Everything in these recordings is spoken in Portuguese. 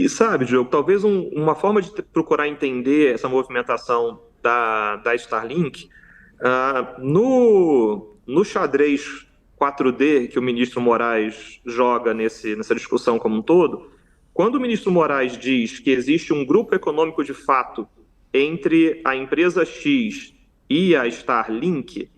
Sabe, Diogo, talvez uma forma de procurar entender essa movimentação da Starlink, no xadrez 4D que o ministro Moraes joga nessa discussão como um todo, quando o ministro Moraes diz que existe um grupo econômico de fato entre a empresa X e a Starlink,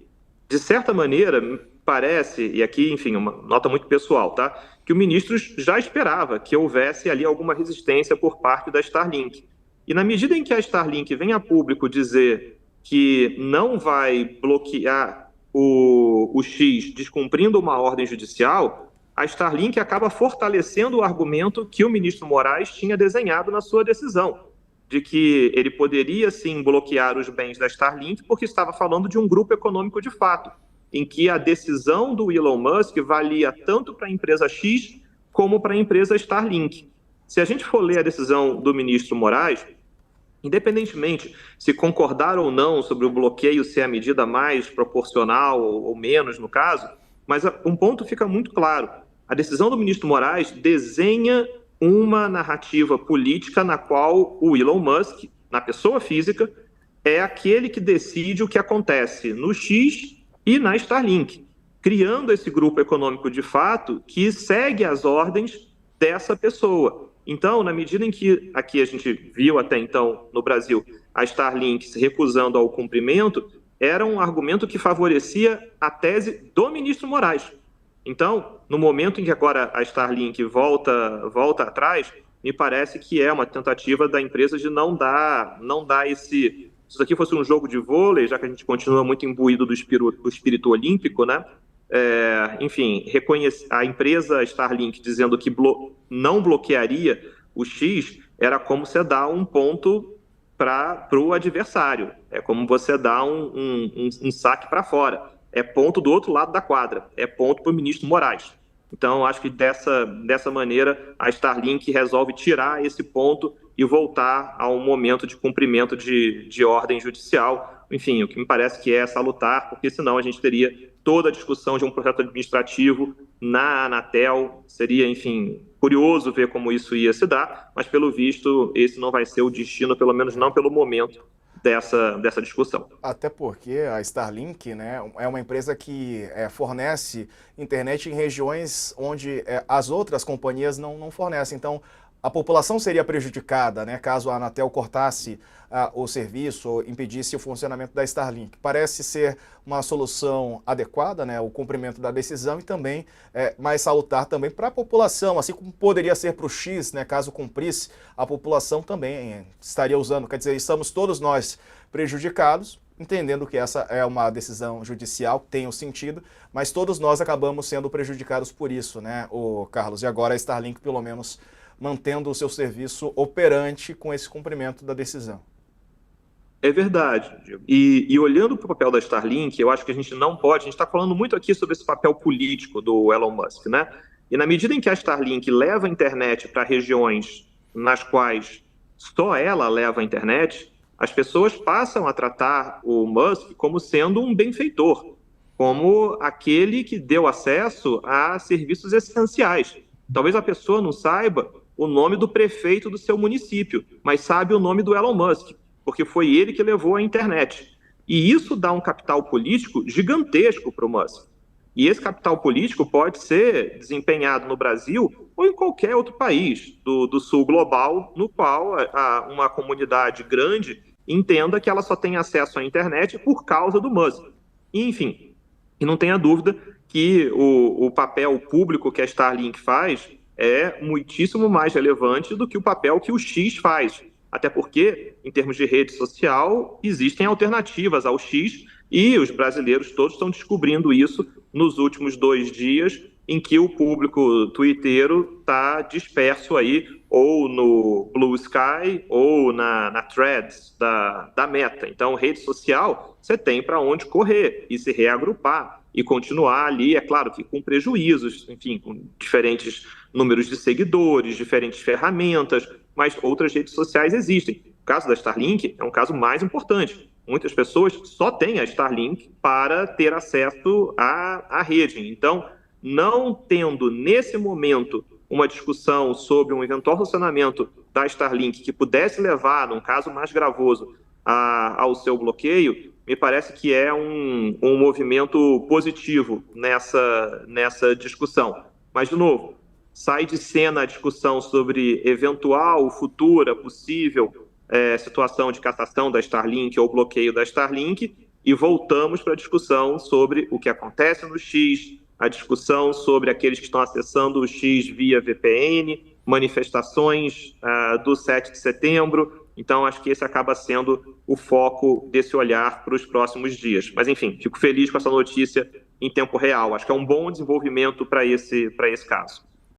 de certa maneira, parece, e aqui, enfim, uma nota muito pessoal, tá? Que o ministro já esperava que houvesse ali alguma resistência por parte da Starlink. E na medida em que a Starlink vem a público dizer que não vai bloquear o X descumprindo uma ordem judicial, a Starlink acaba fortalecendo o argumento que o ministro Moraes tinha desenhado na sua decisão, de que ele poderia sim bloquear os bens da Starlink porque estava falando de um grupo econômico de fato, em que a decisão do Elon Musk valia tanto para a empresa X como para a empresa Starlink. Se a gente for ler a decisão do ministro Moraes, independentemente se concordar ou não sobre o bloqueio ser a medida mais proporcional ou menos no caso, mas um ponto fica muito claro. A decisão do ministro Moraes desenha uma narrativa política na qual o Elon Musk, na pessoa física, é aquele que decide o que acontece no X e na Starlink, criando esse grupo econômico de fato que segue as ordens dessa pessoa. Então, na medida em que aqui a gente viu até então no Brasil a Starlink se recusando ao cumprimento, era um argumento que favorecia a tese do ministro Moraes. Então, no momento em que agora a Starlink volta atrás, me parece que é uma tentativa da empresa de não dar esse. Se isso aqui fosse um jogo de vôlei, já que a gente continua muito imbuído do espírito olímpico, né? Enfim, a empresa Starlink dizendo que não bloquearia o X era como você dar um ponto para o adversário, é como você dar um saque para fora, é ponto do outro lado da quadra, é ponto para o ministro Moraes. Então, acho que dessa maneira a Starlink resolve tirar esse ponto e voltar a um momento de cumprimento de ordem judicial. Enfim, o que me parece que é salutar, porque senão a gente teria toda a discussão de um processo administrativo na Anatel. Seria, enfim, curioso ver como isso ia se dar, mas pelo visto esse não vai ser o destino, pelo menos não pelo momento dessa discussão. Até porque a Starlink, né, é uma empresa que fornece internet em regiões onde as outras companhias não fornecem. Então, a população seria prejudicada, né, caso a Anatel cortasse o serviço ou impedisse o funcionamento da Starlink. Parece ser uma solução adequada, né, o cumprimento da decisão e também mais salutar também para a população, assim como poderia ser para o X, né, caso cumprisse, a população também estaria usando. Quer dizer, estamos todos nós prejudicados, entendendo que essa é uma decisão judicial, tem um sentido, mas todos nós acabamos sendo prejudicados por isso, né, o Carlos? E agora a Starlink, pelo menos, mantendo o seu serviço operante com esse cumprimento da decisão. É verdade, Diego. E olhando para o papel da Starlink, eu acho que a gente não pode. A gente está falando muito aqui sobre esse papel político do Elon Musk, né? E na medida em que a Starlink leva a internet para regiões nas quais só ela leva a internet, as pessoas passam a tratar o Musk como sendo um benfeitor, como aquele que deu acesso a serviços essenciais. Talvez a pessoa não saiba o nome do prefeito do seu município, mas sabe o nome do Elon Musk, porque foi ele que levou a internet. E isso dá um capital político gigantesco para o Musk. E esse capital político pode ser desempenhado no Brasil ou em qualquer outro país do sul global, no qual uma comunidade grande entenda que ela só tem acesso à internet por causa do Musk. E, enfim, e não tenha dúvida que o papel público que a Starlink faz é muitíssimo mais relevante do que o papel que o X faz. Até porque, em termos de rede social, existem alternativas ao X e os brasileiros todos estão descobrindo isso nos últimos 2 dias, em que o público twitteiro está disperso aí, ou no Blue Sky, ou na Threads da Meta. Então, rede social, você tem para onde correr e se reagrupar e continuar ali, é claro que com prejuízos, enfim, com diferentes números de seguidores, diferentes ferramentas, mas outras redes sociais existem. O caso da Starlink é um caso mais importante. Muitas pessoas só têm a Starlink para ter acesso à rede. Então, não tendo nesse momento uma discussão sobre um eventual funcionamento da Starlink que pudesse levar, num caso mais gravoso, ao seu bloqueio, me parece que é um movimento positivo nessa discussão. Mas, de novo, sai de cena a discussão sobre eventual, futura, possível situação de cassação da Starlink ou bloqueio da Starlink e voltamos para a discussão sobre o que acontece no X, a discussão sobre aqueles que estão acessando o X via VPN, manifestações do 7 de setembro. Então, acho que esse acaba sendo o foco desse olhar para os próximos dias. Mas, enfim, fico feliz com essa notícia em tempo real. Acho que é um bom desenvolvimento para esse caso.